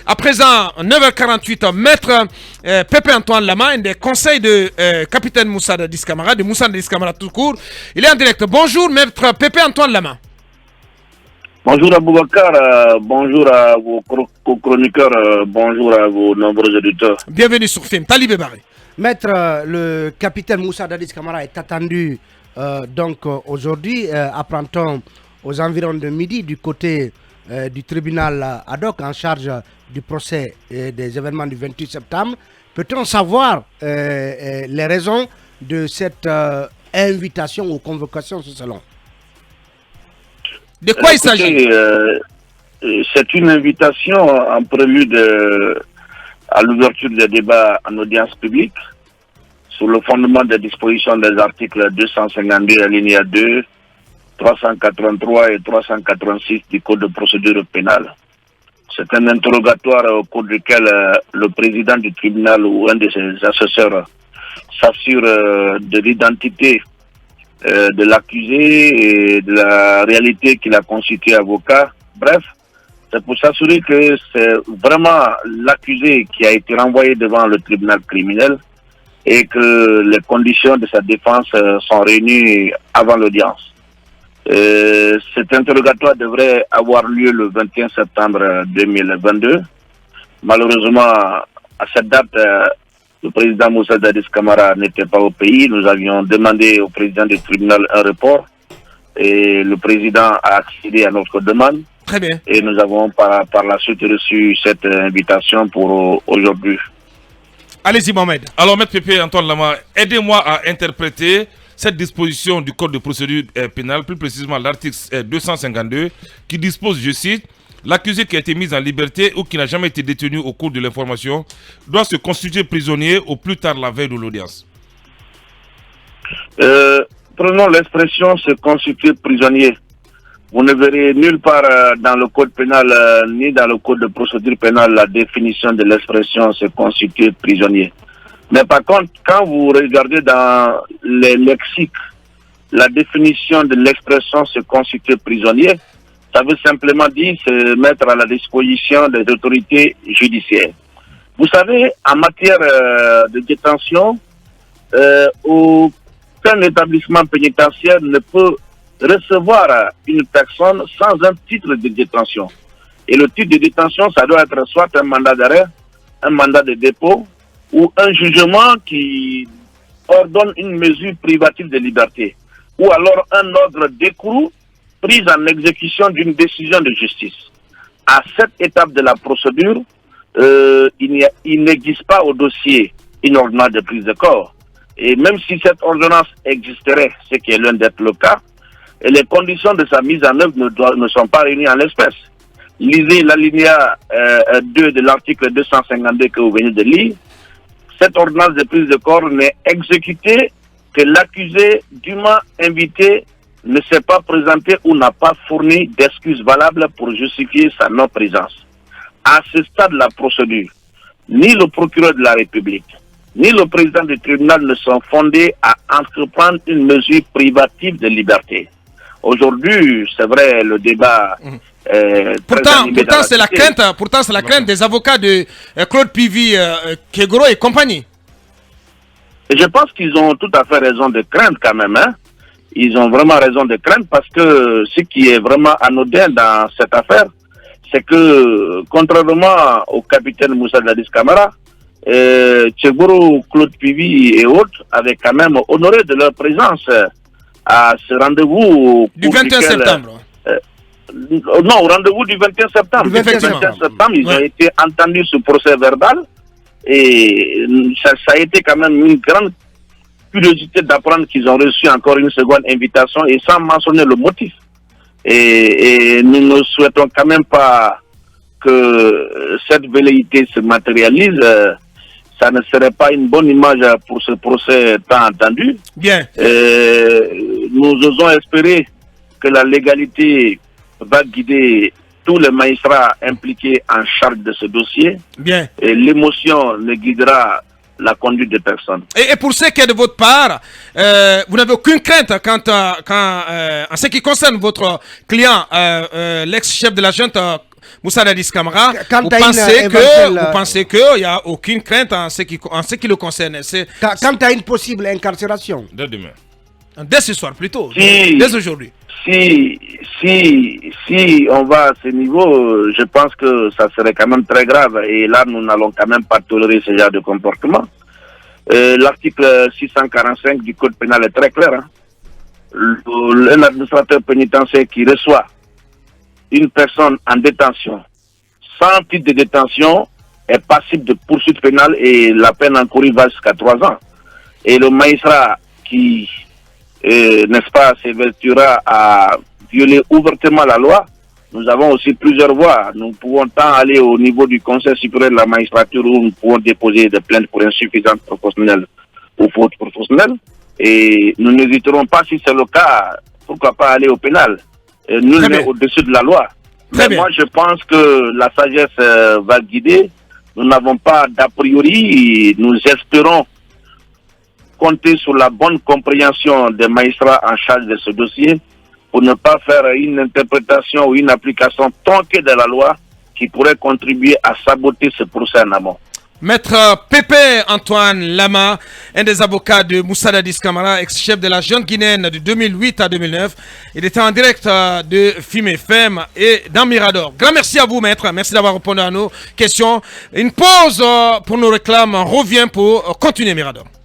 À présent, 9h48, maître Pépé Antoine Lama, un des conseils de capitaine Moussa Dadis Camara, de Moussa Dadis Camara tout court. Il est en direct. Bonjour, maître Pépé Antoine Lama. Bonjour à Boubacar, bonjour à vos co-chroniqueurs, bonjour à vos nombreux auditeurs. Bienvenue sur Film. Talibé Barry. Maître, le capitaine Moussa Dadis Camara est attendu aujourd'hui, apprend-on, aux environs de midi du côté du tribunal ad hoc en charge du procès des événements du 28 septembre. Peut-on savoir les raisons de cette invitation ou convocation sur ce salon? De quoi il s'agit? C'est une invitation en prélude à l'ouverture des débats en audience publique sur le fondement des dispositions des articles 252 alinéa 2, 383 et 386 du Code de procédure pénale. C'est un interrogatoire au cours duquel le président du tribunal ou un de ses assesseurs s'assure de l'identité de l'accusé et de la réalité qu'il a constitué avocat. Bref, c'est pour s'assurer que c'est vraiment l'accusé qui a été renvoyé devant le tribunal criminel et que les conditions de sa défense sont réunies avant l'audience. Cet interrogatoire devrait avoir lieu le 21 septembre 2022. Malheureusement, à cette date, le président Moussa Dadis Camara n'était pas au pays. Nous avions demandé au président du tribunal un report et le président a accédé à notre demande. Très bien. Et nous avons par la suite reçu cette invitation pour aujourd'hui. Allez-y, Mohamed. Alors, maître Pépé Antoine Lama, aidez-moi à interpréter cette disposition du Code de procédure pénale, plus précisément l'article 252, qui dispose, je cite, l'accusé qui a été mis en liberté ou qui n'a jamais été détenu au cours de l'information doit se constituer prisonnier au plus tard la veille de l'audience. Prenons l'expression se constituer prisonnier. Vous ne verrez nulle part dans le code pénal ni dans le code de procédure pénale la définition de l'expression se constituer prisonnier. Mais par contre, quand vous regardez dans les lexiques la définition de l'expression se constituer prisonnier, ça veut simplement dire se mettre à la disposition des autorités judiciaires. Vous savez, en matière de détention, aucun établissement pénitentiaire ne peut recevoir une personne sans un titre de détention. Et le titre de détention, ça doit être soit un mandat d'arrêt, un mandat de dépôt ou un jugement qui ordonne une mesure privative de liberté ou alors un ordre d'écrou prise en exécution d'une décision de justice. À cette étape de la procédure, il n'existe pas au dossier une ordonnance de prise de corps. Et même si cette ordonnance existerait, ce qui est loin d'être le cas, et les conditions de sa mise en œuvre ne sont pas réunies en l'espèce. Lisez l'alinéa 2 de l'article 252 que vous venez de lire. Cette ordonnance de prise de corps n'est exécutée que l'accusé dûment invité ne s'est pas présenté ou n'a pas fourni d'excuses valables pour justifier sa non-présence. À ce stade de la procédure, ni le procureur de la République, ni le président du tribunal ne sont fondés à entreprendre une mesure privative de liberté. Aujourd'hui, c'est vrai, le débat... Pourtant, c'est la crainte des avocats de Claude Pivi, Kegoro et compagnie. Et je pense qu'ils ont tout à fait raison de craindre quand même. Hein. Ils ont vraiment raison de craindre parce que ce qui est vraiment anodin dans cette affaire, c'est que contrairement au capitaine Moussa Dadis Camara, Kegoro, Claude Pivi et autres avaient quand même honoré de leur présence à ce rendez-vous du 21 septembre. Non, au rendez-vous du 21 septembre. Le 21 septembre, ils ont été entendus sur procès verbal et ça a été quand même une grande curiosité d'apprendre qu'ils ont reçu encore une seconde invitation et sans mentionner le motif. Et nous ne souhaitons quand même pas que cette velléité se matérialise. Ça ne serait pas une bonne image pour ce procès tant attendu. Bien. Nous osons espérer que la légalité va guider tous les magistrats impliqués en charge de ce dossier. Bien. Et l'émotion ne guidera la conduite des personnes. Et pour ce qui est de votre part, vous n'avez aucune crainte en ce qui concerne votre client, l'ex-chef de la junte, Moussa Dadis Camara, Quand vous t'as une pensez qu'il n'y a aucune crainte en ce qui le concerne. Quand tu as une possible incarcération. Dès demain. Dès ce soir plutôt, Si- dès aujourd'hui. Si on va à ce niveau, je pense que ça serait quand même très grave. Et là, nous n'allons quand même pas tolérer ce genre de comportement. L'article 645 du Code pénal est très clair. Hein. Un administrateur pénitentiaire qui reçoit une personne en détention sans titre de détention est passible de poursuite pénale et la peine encourue va jusqu'à 3 ans. Et le magistrat qui, n'est-ce pas, s'évertuera à violer ouvertement la loi, nous avons aussi plusieurs voies. Nous pouvons tant aller au niveau du Conseil supérieur de la magistrature où nous pouvons déposer des plaintes pour insuffisance professionnelle ou faute professionnelle. Et nous n'hésiterons pas, si c'est le cas, pourquoi pas aller au pénal. Nul n'est au-dessus de la loi. Très Mais bien. moi, je pense que la sagesse va guider. Nous n'avons pas d'a priori. Nous espérons compter sur la bonne compréhension des magistrats en charge de ce dossier pour ne pas faire une interprétation ou une application tronquée de la loi qui pourrait contribuer à saboter ce procès en amont. Maître Pépé Antoine Lama, un des avocats de Moussa Dadis Camara, ex-chef de la Jeune Guinéenne de 2008 à 2009. Il était en direct de FIM FM et dans Mirador. Grand merci à vous, maître. Merci d'avoir répondu à nos questions. Une pause pour nos réclames. On revient pour continuer Mirador.